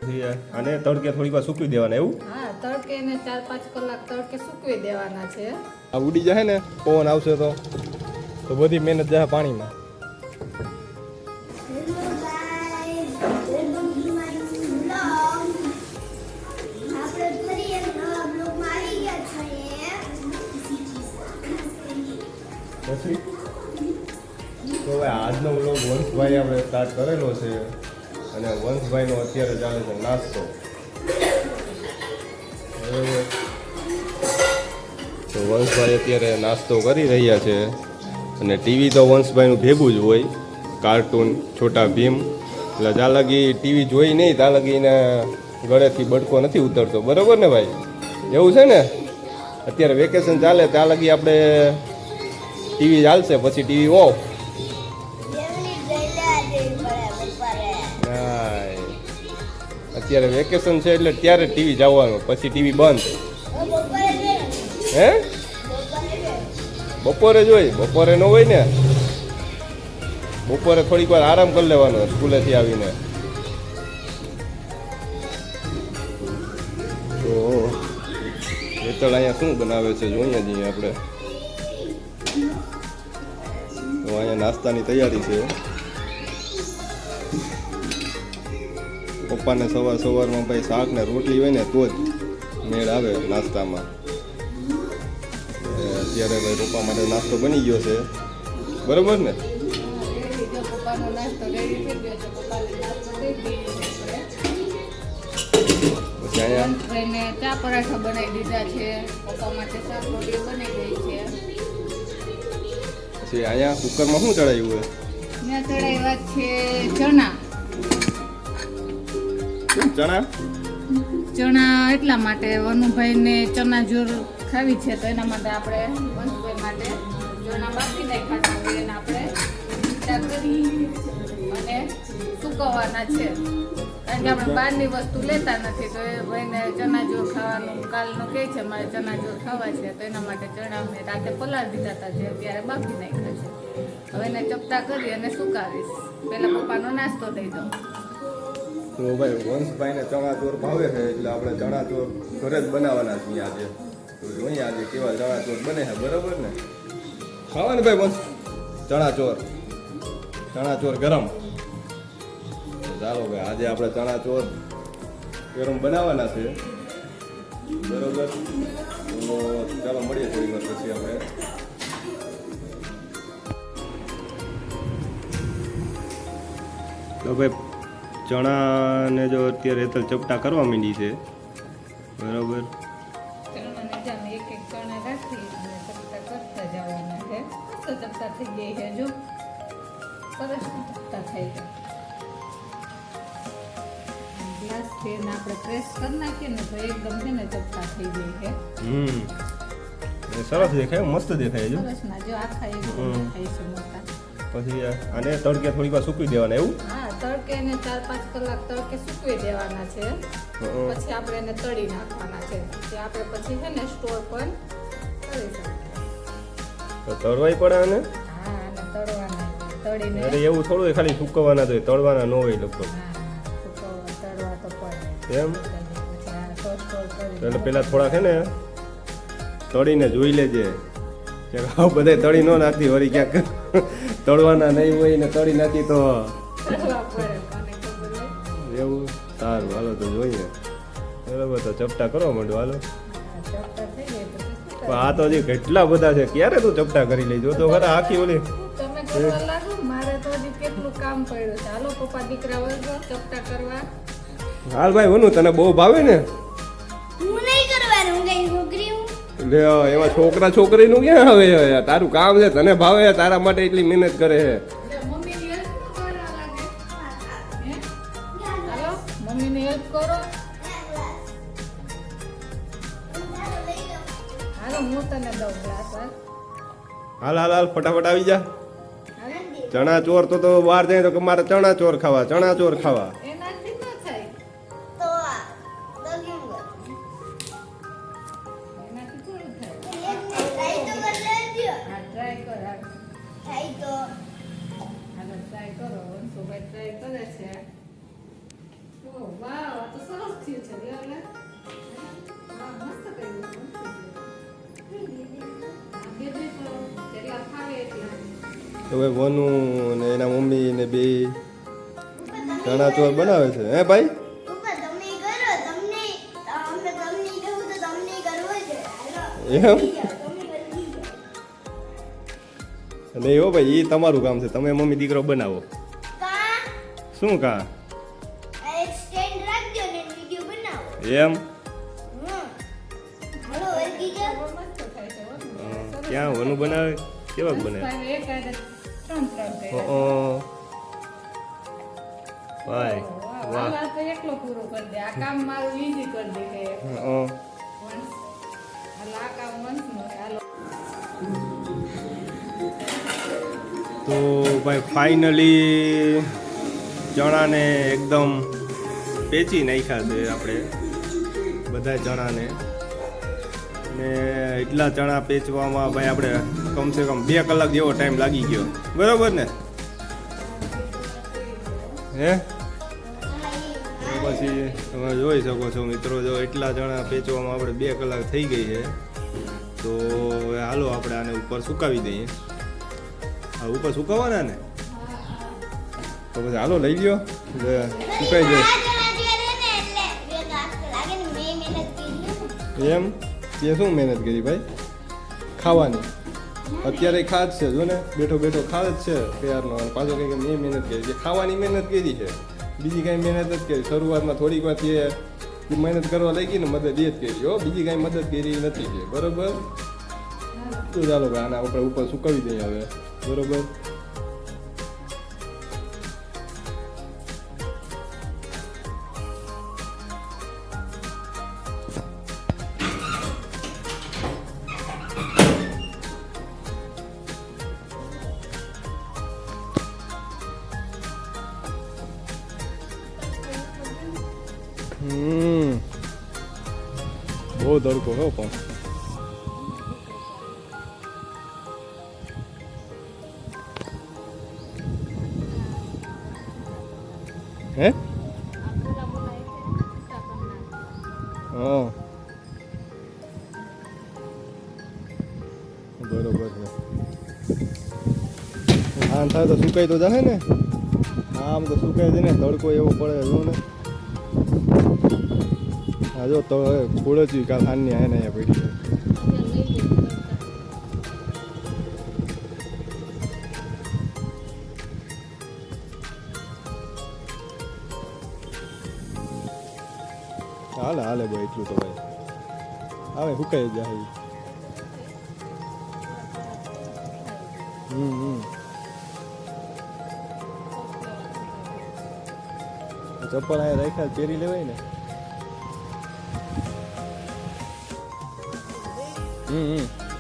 પછી આને તડકે થોડીક વાર સૂકવી દેવાના એવું? હા, તડકે ને 4-5 કલાક તડકે સૂકવી દેવાના છે. આ ઉડી જાય ને પવન આવશે તો બધી મહેનત જાય પાણીમાં. પછી તો હવે આજનો વ્લોગ વંશભાઈ આપણે સ્ટાર્ટ કરેલો છે અને વંશભાઈનો અત્યારે ચાલે છે નાસ્તો. બરાબર, તો વંશભાઈ અત્યારે નાસ્તો કરી રહ્યા છે અને ટીવી તો વંશભાઈનું ભેગું જ હોય, કાર્ટૂન છોટા ભીમ. એટલે જ્યાં લગી ટીવી જોઈ નહીં ત્યાં લગીને ગળેથી બડકો નથી ઉતરતો. બરાબર ને ભાઈ? એવું છે ને? અત્યારે વેકેશન ચાલે ત્યાં લગી આપણે ટીવી ચાલશે, પછી ટીવી ઓફ. અત્યારે વેકેશન છે એટલે ત્યારે ટીવી જવાનું, પછી ટીવી બંધ. હે? બપોરે જ હોય? બપોરે ન હોય ને, બપોરે થોડીક વાર આરામ કરી લેવાનો સ્કૂલેથી આવીને. તો હેતલ અહીંયા શું બનાવે છે જોઈએ જઈએ આપણે. તો અહીંયા નાસ્તાની તૈયારી છે. પપ્પાને સવારમાં ભાઈ શાક ને રોટલી હોય ને તો જ મેળ આવે નાસ્તામાં. અત્યારે ભાઈ પપ્પા માટે નાસ્તો બની ગયો છે. બરોબર ને? પછી અહીંયા ચા પરાઠા બનાવી દીધા છે. પપ્પા માટે શાક રોટલી બની ગઈ છે. પછી અહીંયા કુકરમાં શું ચડાવ્યું હોય? ત્યાં ચડાવ્યા છે ચણા. ચણા એટલા માટે વનુભાઈને ચણા જોર ખાવી છે, તો એના માટે આપણે વંશભાઈ માટે ચણા બાફી નાખ્યા છે. એને આપણે મીઠા કરી અને સુકવવાના છે, કારણ કે આપણે બહારની વસ્તુ લેતા નથી. તો એ ભાઈને ચણા જોર ખાવાનું કાલનું કહે છે, મારે ચણા જોર ખાવા છે, તો એના માટે ચણા મેં રાતે પલાળી દીધા હતા, જે અત્યારે બાફી નાખ્યા છે. હવે એને ચપટા કરી અને સુકાવીશ. પહેલાં પપ્પાનો નાસ્તો દઈ દઉં. તો ભાઈ વંશભાઈને ચણા ચોર ભાવે છે એટલે આપણે ચણા ચોર ઘરે જ બનાવવાના છીએ આજે. તો જોઈએ આજે કેવા ચણા ચોર બને છે. બરાબર ને? ખાવા ને ભાઈ વંશ ચણા ચોર ગરમ. ચાલો ભાઈ આજે આપણે ચણા ચોર ગરમ બનાવવાના છે. બરોબર, તો ચાલો મળીએ થોડી વાર પછી આપણે. તો ભાઈ ચણાને જો અત્યારે હેતલ ચપટા કરવા માંડી છે. બરાબર, ચણાને એક ચણા રાખી અને ચપટા કરતા જવાના છે. તો ચપટા થઈ ગઈ છે, જો સરસ ચપટા થઈ ગયા. ગ્લાસથી એને આપણે પ્રેસ કરી નાખીએ ને તો એકદમ છે ને ચપટા થઈ ગઈ છે. સરસ દેખાય, મસ્ત દેખાય. જો સરસ ના જો આખા એકદમ દેખાય છે મોટા. પછી આને તડકે થોડીક વાર સૂકવી દેવાના એવું? હા, તડકે ને 4-5 કલાક તડકે સૂકવી દેવાના છે. પછી આપણે એને તળી નાખવાના છે. જે આપણે પછી છે ને સ્ટોર પણ કરી શકીએ. તો તળવાય પડે આને? હા, અને તળવાના તળીને. અરે એવું થોડું હોય, ખાલી સૂકવવાના તો હોય, તળવાના ન હોય લગભગ. હા, તળવા તો પડે એમ? પછી આ તો સ્ટોર કરી. એટલે પેલા થોડા છે ને તળીને જોઈ લેજે કે બધા તળી ન નાખતી વળી ક્યાંક તળવાના નહીં હોય ને તળી નાખી તો તળવા પડે, મને ખબર હોય. એવું? સારું, હાલો તો જોઈએ. બરાબર, તો ચપટા કરવા માંડો હાલો. ચપટા થઈ જાય તો પણ આ તો હજી કેટલા બધા છે, ક્યારે તું ચપટા કરી લેજો તો ખરા આખી ઓલી. તમે કરવા લાગો, મારે તો હજી કેટલું કામ પડ્યું છે. હાલો પપ્પા દીકરા વર્ગો ચપટા કરવા. હાલ ભાઈ વનુ તને બહુ ભાવે ને? હું નહીં કરવાનું, હું કઈ છોકરી હું. લે એમાં છોકરા છોકરીનું ક્યાં હવે? તારું કામ છે, તને ભાવે, તારા માટે એટલી મહેનત કરે છે. મમ્મીની હેલ્પ કરવા લાગે. હે? હાલો મમ્મીની હેલ્પ કરો. હાલો હું તને દઉં ગ્લાસ. હાલ હાલ હાલ ફટાફટ આવી જા. હાલો ચણા ચોર તો બહાર જાય તો કે મારે ચણા ચોર ખાવા, ચણા ચોર ખાવા. એનાથી ન થાય. તો કેમ કર? એનાથી થોડું થાય. ટ્રાય તો કરી લેજો. હા ટ્રાય કર. થાય તો હાલો ટ્રાય કરો. વંશુભાઈ ટ્રાય કરે છે. ઓહ વાવ આ તો સરસ થયું છે લે લે વાહ મસ્ત કર્યું આ બે બે તો જેટલા ખાવે એટલા તો હવે વનુ ને એના મમ્મી ને બે ચણા ચોર બનાવે છે હે ભાઈ પપ્પા તમે કરો તમને અમે તમને કહું તો તમને કરવો છે હાલો એમ તમે કરી નહીં હો ભાઈ એ તમારું કામ છે તમે મમ્મી દીકરો બનાવો કા શું કા આ એક સ્ટેન્ડ રાખજો ને વિડિયો બનાવો એમ હાલો વર્ગી જાઓ બહુ મસ્ત થાય છે હો. ક્યાં વનુ બનાવે કેવાક બને ભાઈ એક આડે ત્રણ કર્યા. ભાઈ વાહ, વાહ આ તો એકલો પૂરો કરી દે આ કામ મારું ઈઝી કરી દે કે વંશ હાલો આ કામ વંશનું છે. હાલો તો ભાઈ ફાઇનલી ચણાને એકદમ પેચી નાખ્યા છે આપણે બધા ચણાને ને એટલા ચણા પેચવામાં ભાઈ આપણે કમસે કમ 2 કલાક જેવો ટાઈમ લાગી ગયો બરોબર ને હે પછી તમે જોઈ શકો છો મિત્રો જો એટલા ચણા પેચવામાં આપણે 2 કલાક થઈ ગઈ છે તો હવે હાલો આપણે આને ઉપર સુકાવી દઈએ આ ઉપર સુકાવવાના ને તો પછી હાલો લઈ લ્યો એટલે સુકાઈ જાય એમ તે શું મહેનત કરી ભાઈ ખાવાની અત્યારે ખાદ છે જો ને બેઠો બેઠો ખાદ જ છે તૈયારનો અને પાછો કંઈક મેં મહેનત કરી છે ખાવાની મહેનત કરી છે બીજી કાંઈ મહેનત જ કરી શરૂઆતમાં થોડીક વાર તે મહેનત કરવા લાગી ને મદદ એ જ કરી હો બીજી કાંઈ મદદ કરી નથી છે બરોબર તો ચાલો ભાઈ આને આપણે ઉપર સુકાવી દઈએ હવે બરોબર બહુ તડકો હો પણ હે હા બરોબર છે આમ થાય તો સુકાઈ તો જશે ને આમ તો સુકાઈ જાય ને તડકો એવો પડે જો ને હા જો તો થોડો જ કાલ સાંજની આને અહીંયા પડી છે હાલે હાલે ભાઈ એટલું તો ભાઈ આવે સુકાઈ જાય ચપ્પલ અહીંયા રાખ્યા પહેરી લેવાય ને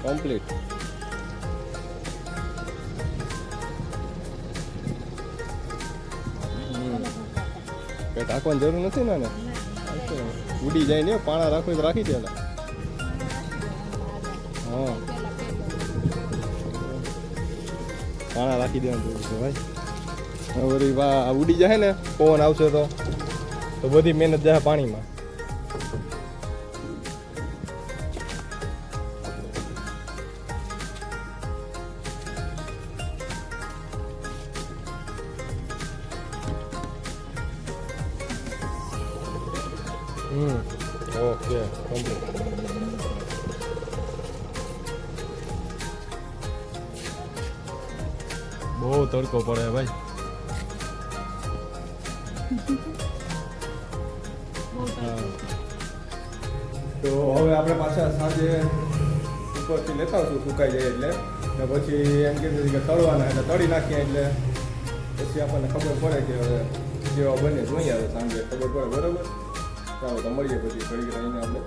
કમ્પ્લીટ કઈ ઢાંકવાની જરૂર નથી ને આને? ઉડી જાય ને પાણા રાખો તો રાખી દે હા પાણા રાખી દેવાનું જરૂર છે ભાઈ હવે આ ઉડી જાય ને પવન આવશે તો બધી મહેનત જાય પાણીમાં ઓકે કમ્પ્લીટ બહુ તડકો પડે ભાઈ તો હવે આપણે પાછા સાંજે ઉપરથી લેતા આવશું સુકાઈ જાય એટલે ને પછી એમ કીધું કે તળવાના એટલે તળી નાખીએ એટલે પછી આપણને ખબર પડે કે હવે જેવા બને જોઈએ હવે સાંજે ખબર પડે બરોબર ચાલો તો મળીએ પછી ઘડી રહીને આપણે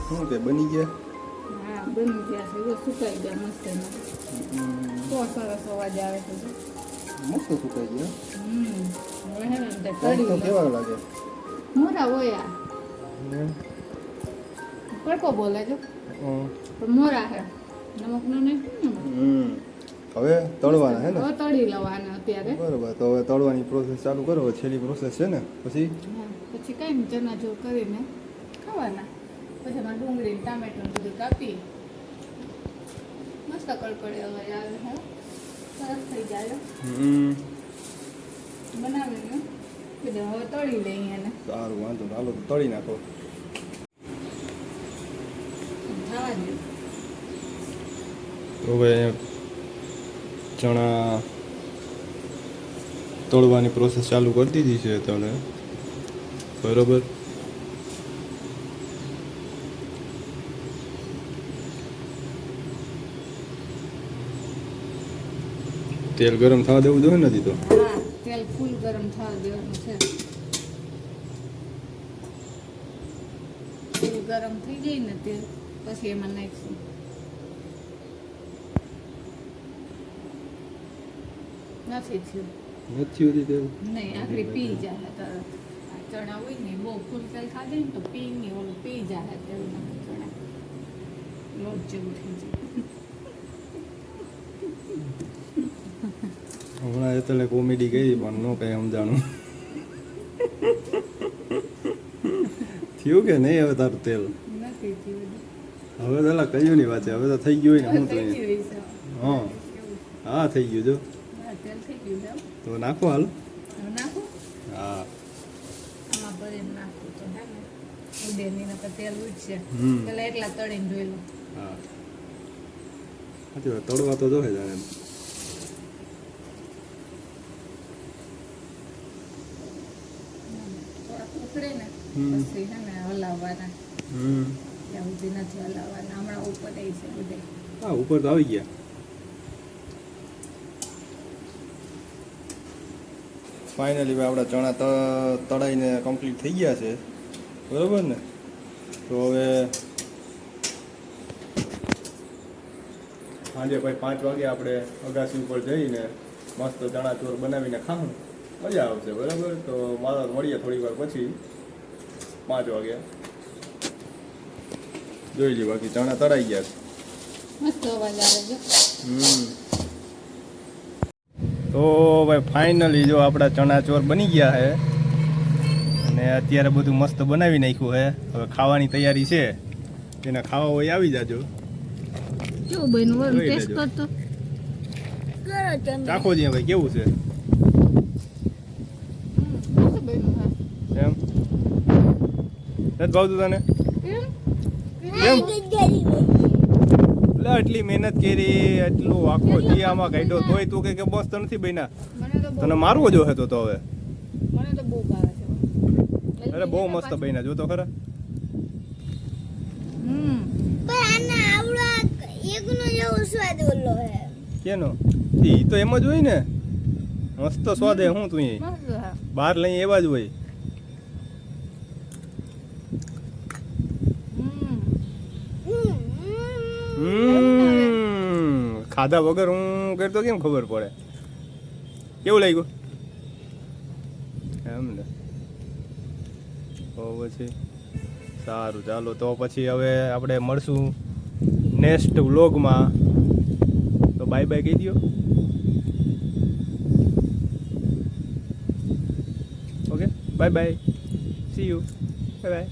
શું તે બની ગયા હા બની ગયા છે એવો સુકાઈ ગયા મસ્ત તો સરસ અવાજ આવે છે મસ્ત સુકાઈ ગયા હવે હે ને તે તો કઢી કેવા લાગે મોરા હોય કડકો બોલે છે પણ મોરા હે નમક નો નહીં હવે તળવાના હે ને હવે તળી લેવાના અત્યારે બરોબર તો હવે તળવાની પ્રોસેસ ચાલુ કરો હવે છેલ્લી પ્રોસેસ છે ને પછી હા, પછી કઈ નહીં ચણા ચોર કરીને ખાવાના પછી એમાં ડુંગળી ટામેટું બધું કાપી મસ્ત કડકડી હવે આવે હે સરસ થઈ જાય બનાવીને કીધું હવે તળી લઈએ એને સારું વાંધો નહીં. હાલો તો તળી નાખો થવા દે તો હવે ચણા તળવાની પ્રોસેસ ચાલુ કરી દીધી છે તળે બરોબર તેલ ગરમ થવા દેવું જોઈએ નથી તો હા તેલ ફૂલ ગરમ થવા દેવાનું છે તેલ ગરમ થઈ જાય ને તેલ પછી એમાં નાખીશું નથી થયું નથી હોતી તેલ નહીં આખરી પી જાય તરત આ ચણા હોય ને બહુ ફૂલ તેલ ખાધે ને તો પી નહીં ઓલું પી જાય તેલમાં ચણા લોટ જેવું થઈ જાય હમણાં એટલે કોમેડી કરી પણ ન કઈ સમજાણું થયું કે નહીં હવે તારું તેલ નથી થયું હવે તો એલા કયું ની વાત છે હવે તો થઈ ગયું હોય ને હું તો થઈ અહીંયા. ગયું છે હા હા થઈ ગયું જો હા તેલ થઈ ગયું છે તો નાખો હાલ હવે નાખું હા આમાં ભરીને નાખું તો હે ને ઉડે નહીં નકર તેલ ઉડશે હમ. પેલા એટલા તળીને જોઈ લો હા સાચી વાત તળવા તો જોહે જાણે થોડાક ઉકળે ને હમ. પછી હે ને હલાવવાના હમ ત્યાં સુધી નથી હલાવવાના હમણાં ઉપર આવી છે બધે હા ઉપર તો આવી ગયા ફાઇનલી આપણા ચણા તળાઈને કમ્પ્લીટ થઈ ગયા છે બરોબર ને તો હવે સાંજે ભાઈ 5 વાગે આપણે અગાસી ઉપર જઈને મસ્ત ચણા ચોર બનાવીને ખાવું મજા આવશે બરાબર તો મારા મળીએ થોડી વાર પછી 5 વાગે જોઈ લી બાકી ચણા તળાઈ ગયા છે મસ્ત અવાજ આવે છે તો ભાઈ ફાઇનલી જો આપણા ચણા ચોર બની ગયા છે અને અત્યારે બધું મસ્ત બનાવી નાખ્યું છે હવે ખાવાની તૈયારી છે જેને ખાવા હોય આવી જાજો કેવું બન્યું વરું જોઈ ટેસ્ટ લેજો. કરતો કરો તમે ચાખો જ ભાઈ કેવું છે મસ્ત બન્યું હા એમ નથી ભાવતું તને એમ કેમ એટલે આટલી મહેનત કરી એટલું આખો જીયામાં કાઢ્યો તોય તું કે બસ તો નથી બન્યા મને તો તને મારવો જો હતો તો હવે મને તો બહુ ભાવે છે અરે બહુ મસ્ત બન્યા જો તો ખરા હમ પણ આના આવડા એકનો જેવો સ્વાદ ઓલો હે કેનો ઈ તો એમ જ હોય ને મસ્ત સ્વાદ હે હું તું અહીં મસ્ત હા બહાર લઈ એવા જ હોય ખાધા વગર હું કરતો કેમ ખબર પડે કેવું લાગ્યું એમ ને તો પછી સારું ચાલો તો પછી હવે આપણે મળશું નેક્સ્ટ વ્લોગમાં તો બાય બાય કહી દો okay bye bye see you bye bye